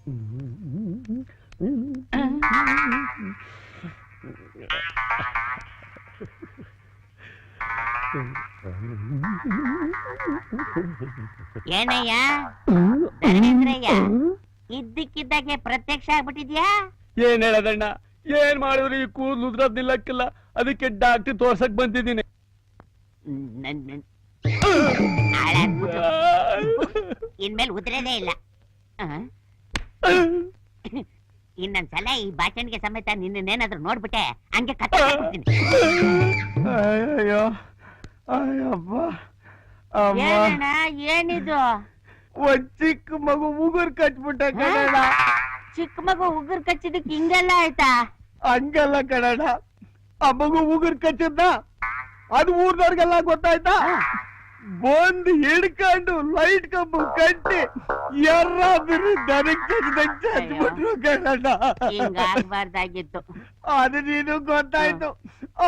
ಏನಯ್ಯ ಧರ್ಮೇಂದ್ರಯ್ಯ, ಇದ್ದಕ್ಕಿದ್ದಾಗೆ ಪ್ರತ್ಯಕ್ಷ ಆಗ್ಬಿಟ್ಟಿದ್ಯಾ? ಏನ್ ಹೇಳದಣ್ಣ, ಏನ್ ಮಾಡಿದ್ರು ಈ ಕೂದಲು ಉದ್ರದ್ ನಿಲ್ಲಕ್ಕಿಲ್ಲ. ಅದಕ್ಕೆ ಡಾಕ್ಟರ್ ತೋರ್ಸಕ್ ಬಂದಿದ್ದೀನಿ. ಇನ್ಮೇಲೆ ಉದ್ರೇದೇ ಇಲ್ಲ. ಇನ್ನೊಂದ್ಸಲ ಈ ಬಾಚಣಿಗೆ ಸಮೇತ ನಿನ್ನೇನಾದ್ರೂ ನೋಡ್ಬಿಟ್ಟೆ ಹಂಗೆ ಕತ್ತೀನಿ. ಅಯ್ಯೋ ಅಯ್ಯಪ್ಪ, ಏನಿದು? ಒಂದ್ ಚಿಕ್ಕ ಮಗು ಉಗುರ್ ಕಚ್ಬಿಟ್ಟ ಕಣಣ್ಣ. ಚಿಕ್ಕ ಮಗು ಉಗುರ್ ಕಚ್ಚಿದಕ್ಕೆ ಹಿಂಗೆಲ್ಲ ಆಯ್ತಾ? ಹಂಗಲ್ಲ ಕಣಣ್ಣ, ಆ ಮಗು ಉಗುರ್ ಕಚ್ಚಿದ್ದ ಅದು ಊರ್ದವ್ರಿಗೆಲ್ಲ ಗೊತ್ತಾಯ್ತಾ? ಬಂದು ಹಿಡ್ಕೊಂಡು ಲೈಟ್ ಕಂಬ ಕಟ್ಟಿ ಯಾರಾದ್ರೂ ದನಕ್ಕೆ ಚಚ್ಬಿಟ್ರು ಕಣಣ್ಣ. ಹಿಂಗಾಗ್ಬಾರ್ದಾಗಿತ್ತು. ಅದು ನೀನು ಗೊತ್ತಾಯ್ತು,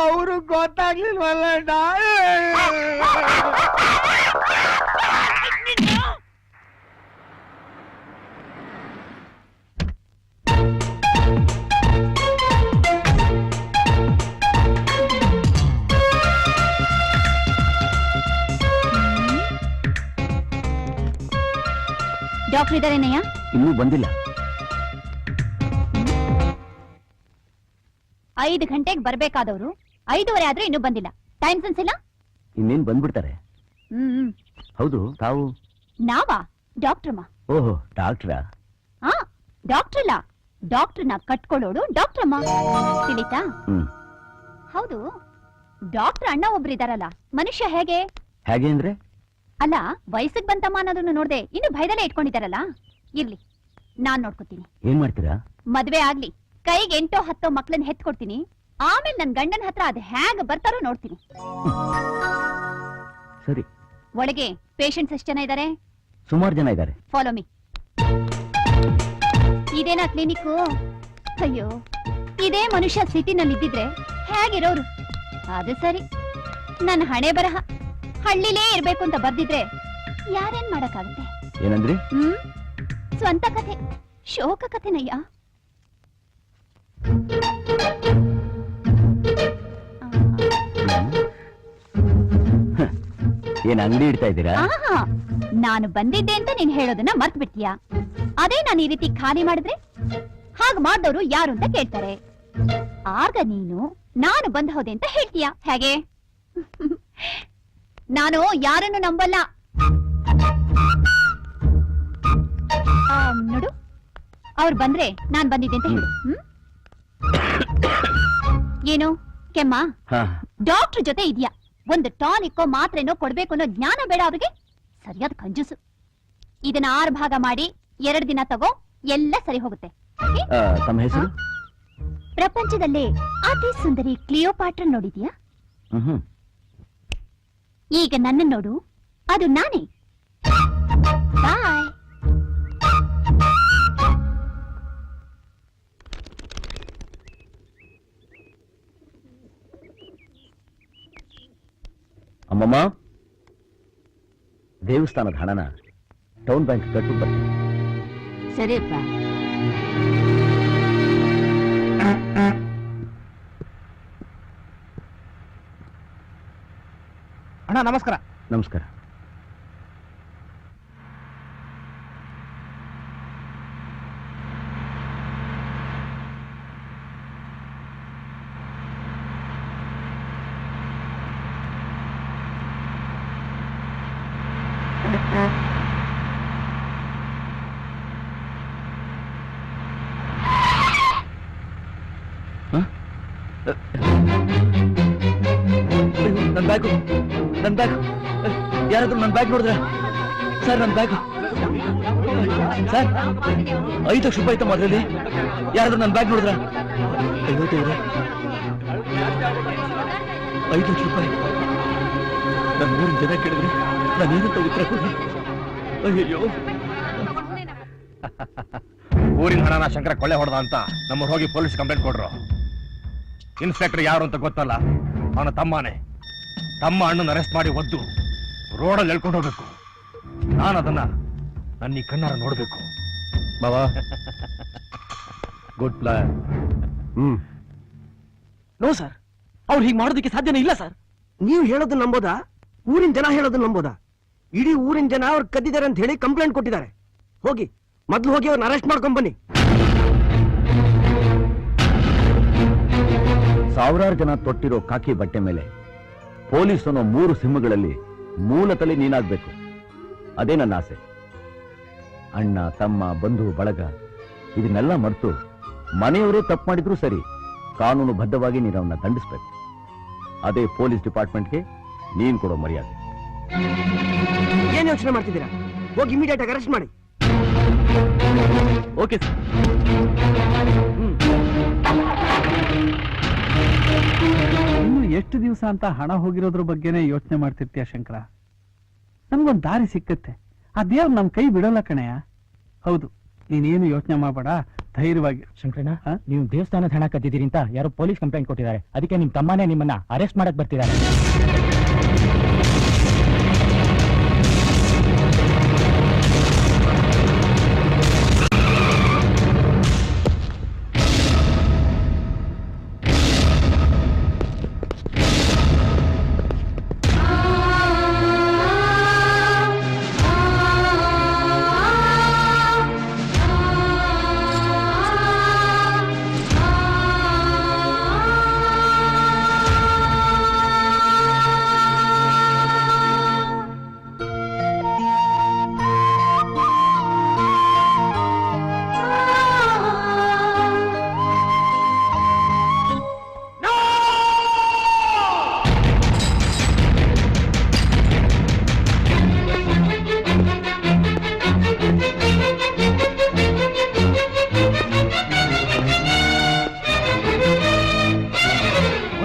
ಅವರು ಗೊತ್ತಾಗ್ಲಿಲ್ವಲ್ಲಣ್ಣ. ಡಾಕ್ಟರ್ ಇದಾರೇನಯ್ಯ? ಇನ್ನೂ ಬಂದಿಲ್ಲ. 5 ಗಂಟೆಗೆ ಬರ್ಬೇಕಾದವರು 5:15 ಆದ್ರೂ ಇನ್ನೂ ಬಂದಿಲ್ಲ. ಟೈಮ್ ಸೆನ್ಸ್ ಇಲ್ಲ. ಇನ್ನೇನ್ ಬಂದ್ಬಿಡ್ತಾರೆ. ಹೌದು, ತಾವು? ನಾವಾ? ಡಾಕ್ಟ್ರಮ್ಮ. ಓಹೋ, ಡಾಕ್ಟ್ರಾ? ಹಾ, ಡಾಕ್ಟರ್ ಇಲ್ಲ, ಡಾಕ್ಟರ್ನ ಕಟ್ಕೊಳ್ಳೋಡು ಡಾಕ್ಟ್ರಮ್ಮ. ತಿಳಿತಾ? ಹೌದು, ಡಾಕ್ಟರ್ ಅಣ್ಣ ಒಬ್ರು ಇದಾರಲ್ಲ, ಮನುಷ್ಯ ಹೇಗೆ ಹೇಗೆ ಅಂದ್ರೆ? ಅಲ್ಲ, ವಯಸ್ಸಿಗೆ ಬಂತಮ್ಮ ಅನ್ನೋದನ್ನು ನೋಡ್ದೆ ಇನ್ನು ಭಯದಲ್ಲೇ ಇಟ್ಕೊಂಡಿದಾರಲ್ಲ. ಇರ್ಲಿ, ನಾನ್ ನೋಡ್ಕೊತೀನಿ. ಏನ್ ಮಾಡ್ತೀರಾ? ಮದ್ವೆ ಆಗ್ಲಿ, ಕೈಗೆ 8-10 ಮಕ್ಳನ್ನ ಹೆತ್ಕೊಡ್ತೀನಿ. ಆಮೇಲೆ ನನ್ ಗಂಡನ ಹತ್ರ ಅದ್ ಹೇಗ ಬರ್ತಾರೋ ನೋಡ್ತೀನಿ. ಸರಿ. ಒಳಗೆ ಪೇಷಂಟ್ಸ್ ಎಷ್ಟು ಜನ ಇದಾರೆ? ಸುಮಾರು ಜನ ಇದ್ದಾರೆ. Follow me. ಇದೇನಾ ಕ್ಲಿನಿಕ್? ಅಯ್ಯೋ, ಇದೇ ಮನುಷ್ಯ ಸಿಟಿನಲ್ಲಿ ಇದ್ದಿದ್ರೆ ಹೇಗಿರೋರು? ಅದು ಸರಿ, ನನ್ನ ಹಣೆ ಬರಹ ಹಳ್ಳಿಲೇ ಇರ್ಬೇಕು ಅಂತ ಬರ್ದಿದ್ರೆ ಯಾರೇನ್ ಮಾಡಕ್ಕಾಗುತ್ತೆ? ಏನಂದ್ರಿ? ಸ್ವಂತ ಕಥೆ, ಶೋಕ ಕಥೆನಯ್ಯ. ಏನ್ ಅಂಗಡಿ ಇಡ್ತಾ ಇದ್ದೀರಾ? ನಾನು ಬಂದಿದ್ದೆ ಅಂತ ನೀನ್ ಹೇಳೋದನ್ನ ಮರ್ತ್ ಬಿಡ್ತೀಯಾ? ಅದೇ ನಾನು ಈ ರೀತಿ ಖಾಲಿ ಮಾಡಿದ್ರೆ ಹಾಗ್ ಮಾಡ್ದವ್ರು ಯಾರು ಅಂತ ಕೇಳ್ತಾರೆ. ಆಗ ನೀನು ನಾನು ಬಂದ್ ಹೋದೆ ಅಂತ ಹೇಳ್ತೀಯಾ ಹೇಗೆ? ನಾನು ಯಾರನ್ನು ನಂಬಲ್ಲ. ನೋಡು, ಅವ್ರು ಬಂದ್ರೆ ನಾನ್ ಬಂದಿದ್ದೆ ಅಂತ ಹೇಳು. ಏನು ಕೆಮ್ಮ? ಡಾಕ್ಟರ್ ಜೊತೆ ಇದೆಯಾ? ಒಂದು ಟಾನಿಕ್ಕೋ ಮಾತ್ರೆನೋ ಕೊಡ್ಬೇಕು ಅನ್ನೋ ಜ್ಞಾನ ಬೇಡ ಅವ್ರಿಗೆ? ಸರಿಯಾದ ಕಂಜೂಸು. ಇದನ್ನ 6 ಭಾಗ ಮಾಡಿ 2 ದಿನ ತಗೋ, ಎಲ್ಲ ಸರಿ ಹೋಗುತ್ತೆ. ತಮ್ಮ ಹೆಸರು? ಪ್ರಪಂಚದಲ್ಲೇ ಅತಿ ಸುಂದರಿ ಕ್ಲಿಯೋಪಾಟ್ರ ನೋಡಿದ್ಯಾ? ಈಗ ನನ್ನ ನೋಡು, ಅದು ನಾನೇ. ಬಾಯ್. ಅಮ್ಮಮ್ಮ, ದೇವಸ್ಥಾನದ ಹಣನ ಟೌನ್ ಬ್ಯಾಂಕ್ ಕಟ್ಟು ಬರ್ತೀನಿ. ಸರಿಯಪ್ಪ. ಅಣ್ಣ ನಮಸ್ಕಾರ. ನಮಸ್ಕಾರ. ನನ್ ಬ್ಯಾಗ್ ಯಾರಾದ್ರೂ ನನ್ ಬ್ಯಾಗ್ ನೋಡಿದ್ರ? ಸರ್, ನನ್ ಬ್ಯಾಗ್ ಸರ್, 5 ಲಕ್ಷ ರೂಪಾಯಿ ಇತ್ತಮ್ಮ ಅದ್ರಲ್ಲಿ. ಯಾರಾದ್ರೂ ನನ್ ಬ್ಯಾಗ್ ನೋಡಿದ್ರ? 5 ಲಕ್ಷ ರೂಪಾಯಿ. ನನ್ನ ಊರಿನ ಜನ ಕೇಳಿದ್ರೆ ನಾನೇನಂತ ಉತ್ತರ ಕೊಡಿ? ಅಯ್ಯೋ, ಊರಿನ ಹಣನ ಶಂಕರ ಕೊಳ್ಳೆ ಹೊಡೆದ ಅಂತ ನಮ್ಮವ್ರು ಹೋಗಿ ಪೊಲೀಸ್ ಕಂಪ್ಲೇಂಟ್ ಕೊಡ್ರು. ಇನ್ಸ್ಪೆಕ್ಟರ್ ಯಾರು ಅಂತ ಗೊತ್ತಲ್ಲ, ಅವನ ತಮ್ಮನೇ. ತಮ್ಮ ಅಣ್ಣನ ಅರೆಸ್ಟ್ ಮಾಡಿ ಒದ್ದು ರೋಡಲ್ಲಿ ಎಳ್ಕೊಂಡು ಹೋಗ್ಬೇಕು. ನಾನು ಅದನ್ನ ನನ್ನ ಈ ಕಣ್ಣಾರ ನೋಡ್ಬೇಕು. ಬಾಬಾ ಗುಡ್ ಪ್ಲಾನ್. ನೋ ಸರ್, ಅವ್ರು ಹೀಗೆ ಮಾಡೋದಕ್ಕೆ ಸಾಧ್ಯನೇ ಇಲ್ಲ ಸರ್. ನೀವು ಹೇಳೋದು ನಂಬೋದಾ, ಊರಿನ ಜನ ಹೇಳೋದು ನಂಬೋದಾ? ಇಡೀ ಊರಿನ ಜನ ಅವ್ರು ಕದ್ದಿದ್ದಾರೆ ಅಂತ ಹೇಳಿ ಕಂಪ್ಲೇಂಟ್ ಕೊಟ್ಟಿದ್ದಾರೆ. ಹೋಗಿ ಮೊದ್ಲು ಹೋಗಿ ಅವ್ರನ್ನ ಅರೆಸ್ಟ್ ಮಾಡ್ಕೊಂಡ್ ಬನ್ನಿ. ಸಾವಿರಾರು ಜನ ತೊಟ್ಟಿರೋ ಕಾಕಿ ಬಟ್ಟೆ ಮೇಲೆ ಪೊಲೀಸ್ ಅನ್ನೋ 3 ಸಿಂಹಗಳಲ್ಲಿ ಮೂಲತಲೆ ನೀನಾಗ್ಬೇಕು. ಅದೇ ನನ್ನ ಆಸೆ. ಅಣ್ಣ, ತಮ್ಮ, ಬಂಧು ಬಳಗ ಇದನ್ನೆಲ್ಲ ಮರೆತು ಮನೆಯವರೇ ತಪ್ಪು ಮಾಡಿದ್ರು ಸರಿ, ಕಾನೂನು ಬದ್ಧವಾಗಿ ನೀನು ಅವನ್ನ ದಂಡಿಸ್ಬೇಕು. ಅದೇ ಪೊಲೀಸ್ ಡಿಪಾರ್ಟ್ಮೆಂಟ್ಗೆ ನೀನ್ ಕೊಡೋ ಮರ್ಯಾದೆ. ಏನ್ ಯೋಚನೆ ಮಾಡ್ತಿದ್ದೀರಾ? ಹೋಗಿ ಇಮಿಡಿಯೇಟ್ ಆಗಿ ಅರೆಸ್ಟ್ ಮಾಡಿ. Okay sir. ಇನ್ನು ಎಷ್ಟು ದಿವಸ ಅಂತ ಹಣ ಹೋಗಿರೋದ್ರ ಬಗ್ಗೆನೇ ಯೋಚನೆ ಮಾಡ್ತಿರ್ತೀಯ ಶಂಕರ. ನಮ್ಗೊಂದು ದಾರಿ ಸಿಕ್ಕತ್ತೆ. ಆ ದೇವ್ರು ನಮ್ ಕೈ ಬಿಡೋಲ್ಲ ಕಣಯ್ಯ. ಹೌದು, ನೀನೇನು ಯೋಚನೆ ಮಾಡಬೇಡ, ಧೈರ್ಯವಾಗಿ. ಶಂಕರಣ್ಣ, ನೀವು ದೇವಸ್ಥಾನದ ಹಣ ಕದ್ದಿದ್ದೀರಿ ಅಂತ ಯಾರೋ ಪೊಲೀಸ್ ಕಂಪ್ಲೇಂಟ್ ಕೊಟ್ಟಿದ್ದಾರೆ. ಅದಕ್ಕೆ ನಿಮ್ ತಮ್ಮನೇ ನಿಮ್ಮನ್ನ ಅರೆಸ್ಟ್ ಮಾಡಕ್ ಬರ್ತಿದ್ದಾರೆ.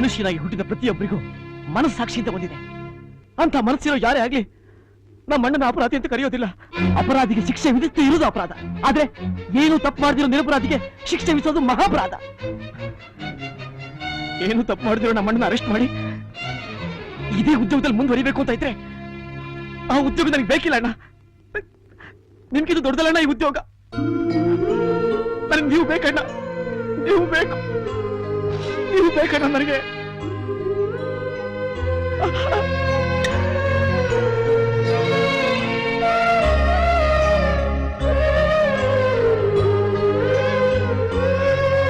ಮನುಷ್ಯನಾಗಿ ಹುಟ್ಟಿದ ಪ್ರತಿಯೊಬ್ಬರಿಗೂ ಮನಸ್ಸಾಕ್ಷಿ ಅಂತ ಬಂದಿದೆ. ಅಂತ ಮನಸ್ಸಿರೋ ಯಾರೇ ಆಗ್ಲಿ ನಮ್ಮ ಅಣ್ಣನ ಅಪರಾಧಿ ಅಂತ ಕರೆಯೋದಿಲ್ಲ. ಅಪರಾಧಿಗೆ ಶಿಕ್ಷೆ ವಿಧಿಸ್ತು ಇರುವುದು ಅಪರಾಧ, ಆದ್ರೆ ಏನು ತಪ್ಪು ಮಾಡದಿರೋ ನಿರಪರಾಧಿಗೆ ಶಿಕ್ಷೆ ವಿಧಿಸೋದು ಮಹಾಪರಾಧ. ಏನು ತಪ್ಪು ಮಾಡದಿರೋ ನಮ್ಮ ಅಣ್ಣನ ಅರೆಸ್ಟ್ ಮಾಡಿ ಇದೇ ಉದ್ಯೋಗದಲ್ಲಿ ಮುಂದುವರಿಬೇಕು ಅಂತ ಇದ್ರೆ ಆ ಉದ್ಯೋಗ ನನಗೆ ಬೇಕಿಲ್ಲ ಅಣ್ಣ. ನಿಮ್ಗಿದು ದೊಡ್ಡದಲ್ಲ ಅಣ್ಣ ಈ ಉದ್ಯೋಗ. ನನಗೆ ನೀವು ಬೇಕಣ್ಣ, ನೀವು ಬೇಕು, ನೀವು ಬೇಕಣ್ಣ ನನಗೆ.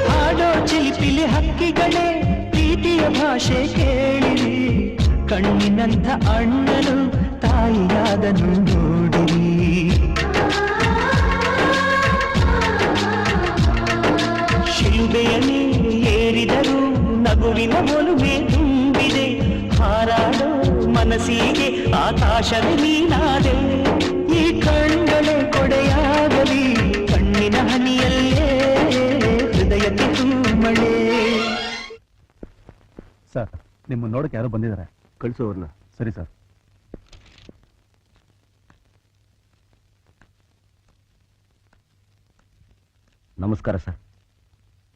ಹಾಡೋ ಚಿಲಿಪಿಲಿ ಹಕ್ಕಿಗಳೇ ಪ್ರೀತಿಯ ಭಾಷೆ ಕೇಳಿರಿ, ಕಣ್ಣಿನಂಥ ಅಣ್ಣನು ತಾಯಿಯಾದನು ನೋಡಿರಿ. ಶಿಲುಬೆಯನ್ನೇ ಏರಿದರು ನಗುವಿನ ಒಲುಮೆ ತುಂಬಿದೆ, ಹಾರಾಡೋ ಮನಸ್ಸಿಗೆ ಆಕಾಶವೇ ನೀನಾದೆ. ಈ ಕಣ್ಗಳೇ ಕೊಡೆಯಾಗಲಿ ಕಣ್ಣಿನ ಹನಿಯಲ್ಲೇ ಹೃದಯಕ್ಕೆ ತುಂಬಳೆ. ಸರ್, ನಿಮ್ಮ ನೋಡಕ್ಕೆ ಯಾರೋ ಬಂದಿದ್ದಾರೆ. ಕಳಿಸು ಅವ್ರನ್ನ. ಸರಿ ಸರ್. ನಮಸ್ಕಾರ ಸರ್.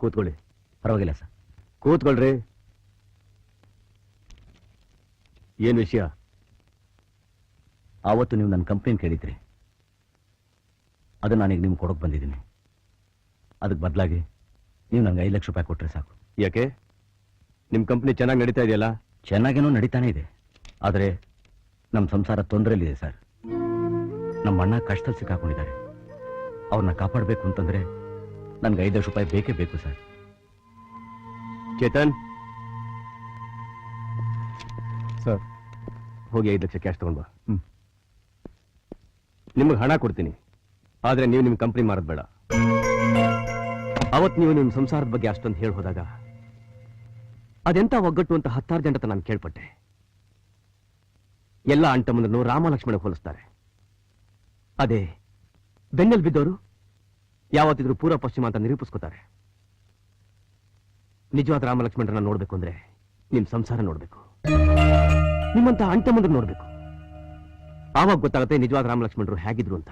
ಕೂತ್ಕೊಳ್ಳಿ. ಪರವಾಗಿಲ್ಲ ಸರ್, ಕೂತ್ಕೊಳ್ರಿ. ಏನ್ ವಿಷಯ? ಆವತ್ತು ನೀವು ನನ್ನ ಕಂಪ್ಲೇಂಟ್ ಕೇಳಿದ್ರಿ, ಅದು ನಾನೀಗ ನಿಮ್ಗೆ ಕೊಡೋಕೆ ಬಂದಿದ್ದೀನಿ. ಅದಕ್ಕೆ ಬದಲಾಗಿ ನೀವು ನಂಗೆ 5 ಲಕ್ಷ ರೂಪಾಯಿ ಕೊಟ್ಟರೆ ಸಾಕು. ಯಾಕೆ? ನಿಮ್ ಕಂಪ್ನಿ ಚೆನ್ನಾಗಿ ನಡೀತಾ ಇದೆಯಲ್ಲ? ಚೆನ್ನಾಗೇನೋ ನಡೀತಾನೆ ಇದೆ, ಆದರೆ ನಮ್ಮ ಸಂಸಾರ ತೊಂದರೆಯಲ್ಲಿದೆ ಸರ್. ನಮ್ಮ ಅಣ್ಣ ಕಷ್ಟದಲ್ಲಿ ಸಿಕ್ಕಾಕೊಂಡಿದ್ದಾರೆ. ಅವ್ರನ್ನ ಕಾಪಾಡಬೇಕು ಅಂತಂದ್ರೆ ನನ್ಗೆ 5 ಲಕ್ಷ ರೂಪಾಯಿ ಬೇಕೇ ಬೇಕು ಸರ್. ಚೇತನ್, ಸರ್, ಹೋಗಿ 5 ಲಕ್ಷ ಕ್ಯಾಶ್ ತಗೊಂಡ್ಬಾ. ನಿಮ್ಗೆ ಹಣ ಕೊಡ್ತೀನಿ, ಆದ್ರೆ ನೀವು ನಿಮ್ ಕಂಪ್ನಿ ಮಾರೋದ್ ಬೇಡ. ಅವತ್ ನೀವು ನಿಮ್ ಸಂಸಾರದ ಬಗ್ಗೆ ಅಷ್ಟೊಂದು ಹೇಳಿ ಹೋದಾಗ ಅದೆಂತ ಒಗ್ಗಟ್ಟು ಅಂತ 10 ಜನರ ನಾನು ಕೇಳ್ಪಟ್ಟೆ. ಎಲ್ಲ ಅಂಟಮ್ಮನನ್ನು ರಾಮ ಲಕ್ಷ್ಮಣ ಹೋಲಿಸ್ತಾರೆ. ಅದೇ ಬೆನ್ನೆಲ್ ಬಿದ್ದವರು ಯಾವತ್ತಿದ್ರು ಪೂರ್ವ ಪಶ್ಚಿಮ ಅಂತ ನಿರೂಪಿಸ್ಕೋತಾರೆ. ನಿಜವಾದ ರಾಮ ಲಕ್ಷ್ಮಣರನ್ನ ನೋಡ್ಬೇಕು ಅಂದ್ರೆ ನಿಮ್ ಸಂಸಾರ ನೋಡ್ಬೇಕು, ನಿಮ್ಮಂತ ಅಂಟಮ್ಮಂದ್ರ ನೋಡ್ಬೇಕು. ಆವಾಗ ಗೊತ್ತಾಗುತ್ತೆ ನಿಜವಾದ ರಾಮ ಲಕ್ಷ್ಮಣರು ಹೇಗಿದ್ರು ಅಂತ.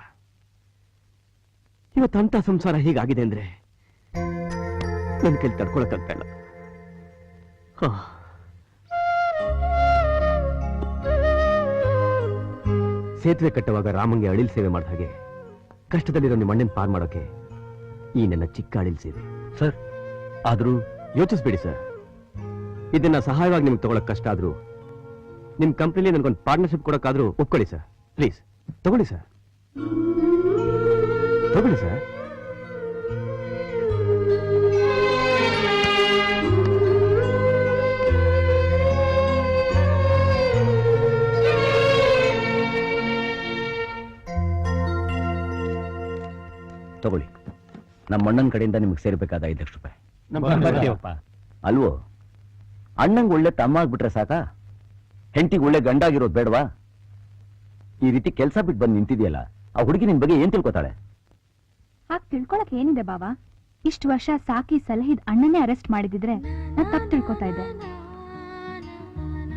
ಇವತ್ತಂತ ಸಂಸಾರ ಹೀಗಾಗಿದೆ ಅಂದ್ರೆ ನನ್ನ ಕೈಲಿ ತಡ್ಕೊಳಕ್ಕಾಗ್ತಾ ಇಲ್ಲ. ಸೇತುವೆ ಕಟ್ಟುವಾಗ ರಾಮಂಗೆ ಅಳಿಲ್ ಸೇವೆ ಮಾಡಿದ ಹಾಗೆ ಕಷ್ಟದಲ್ಲಿರೋ ನಿಮ್ಮ ಅಣ್ಣನ ಪಾರ್ ಮಾಡೋಕೆ ಈ ನನ್ನ ಚಿಕ್ಕ ಅಳಿಲ್ ಸೇವೆ. ಸರ್ ಆದ್ರೂ ಯೋಚಿಸ್ಬೇಡಿ ಸರ್, ಇದನ್ನ ಸಹಾಯವಾಗಿ ನಿಮ್ಗೆ ತಗೊಳಕ್ ಕಷ್ಟ ಆದ್ರೂ ನಿಮ್ ಕಂಪ್ನಿಲಿ ನನಗೊಂದು ಪಾರ್ಟ್ನರ್ಶಿಪ್ ಕೊಡಕ್ಕಾದ್ರೂ ಒಪ್ಕೊಳ್ಳಿ ಸರ್. ಪ್ಲೀಸ್ ತಗೊಳ್ಳಿ ಸರ್, ತಗೊಳ್ಳಿ ಸರ್. ತಗೊಳ್ಳಿ, ನಮ್ಮ ಅಣ್ಣನ ಕಡೆಯಿಂದ ನಿಮ್ಗೆ ಸೇರ್ಬೇಕಾದ 5 ಲಕ್ಷ ರೂಪಾಯಿ. ಬರ್ತೀವಪ್ಪ. ಅಲ್ವೋ? ಅಣ್ಣಂಗೆ ಒಳ್ಳೆ ತಮ್ಮ ಆಗ್ಬಿಟ್ರೆ ಸಾಕಾ? ಹೆಂಡತಿಗೆ ಒಳ್ಳೆ ಗಂಡ ಆಗಿರೋದು ಬೇಡವಾ? ಈ ರೀತಿ ಕೆಲಸ ಬಿಟ್ಟು ಬಂದು ನಿಂತಿದೆಯಲ್ಲ, ಆ ಹುಡುಗಿ ನಿನ್ ಬಗ್ಗೆ ಏನ್ ತಿಳ್ಕೊತಾಳೆ? ಹಾಗೆ ತಿಳ್ಕೊಳಕ್ ಏನಿದೆ ಬಾಬಾ? ಇಷ್ಟು ವರ್ಷ ಸಾಕಿ ಸಲಹಿದ್ ಅಣ್ಣನೇ ಅರೆಸ್ಟ್ ಮಾಡಿದಿದ್ರೆ ನಾನ್ ತಪ್ಪು ತಿಳ್ಕೊತಾ ಇದ್ದೆ.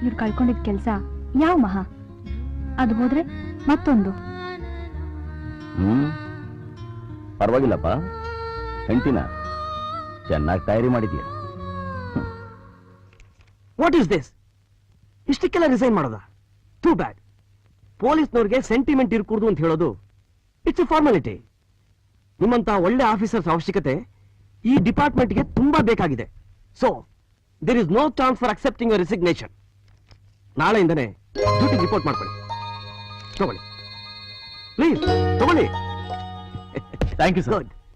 ಇವ್ರು ಕಳ್ಕೊಂಡಿದ್ ಕೆಲ್ಸ ಯಾವ ಮಹಾ, ಅದು ಹೋದ್ರೆ ಮತ್ತೊಂದು. ಪರವಾಗಿಲ್ಲಪ್ಪ, ಹೆಂಡತಿನ ಚೆನ್ನಾಗಿ ತಯಾರಿ ಮಾಡಿದ್ಯಾ. What is this? ಇಷ್ಟಕ್ಕೆಲ್ಲ ರಿಸೈನ್ ಮಾಡೋದಾ? Too bad. ಪೊಲೀಸ್ನವ್ರಿಗೆ ಸೆಂಟಿಮೆಂಟ್ ಇರ್ಕೂಡ್ದು ಅಂತ ಹೇಳೋದು ಇಟ್ಸ್ ಎ ಫಾರ್ಮಾಲಿಟಿ. ನಿಮ್ಮಂತ ಒಳ್ಳೆ ಆಫೀಸರ್ಸ್ ಅವಶ್ಯಕತೆ ಈ ಡಿಪಾರ್ಟ್ಮೆಂಟ್ಗೆ ತುಂಬಾ ಬೇಕಾಗಿದೆ. So there is no chance for accepting your resignation. ನಾಳೆಯಿಂದನೇ ಡ್ಯೂಟಿ ರಿಪೋರ್ಟ್ ಮಾಡ್ಕೊಳ್ಳಿ. ತಗೊಳ್ಳಿ ಪ್ಲೀಸ್, ತಗೊಳ್ಳಿ. Thank you sir. ಗುಡ್.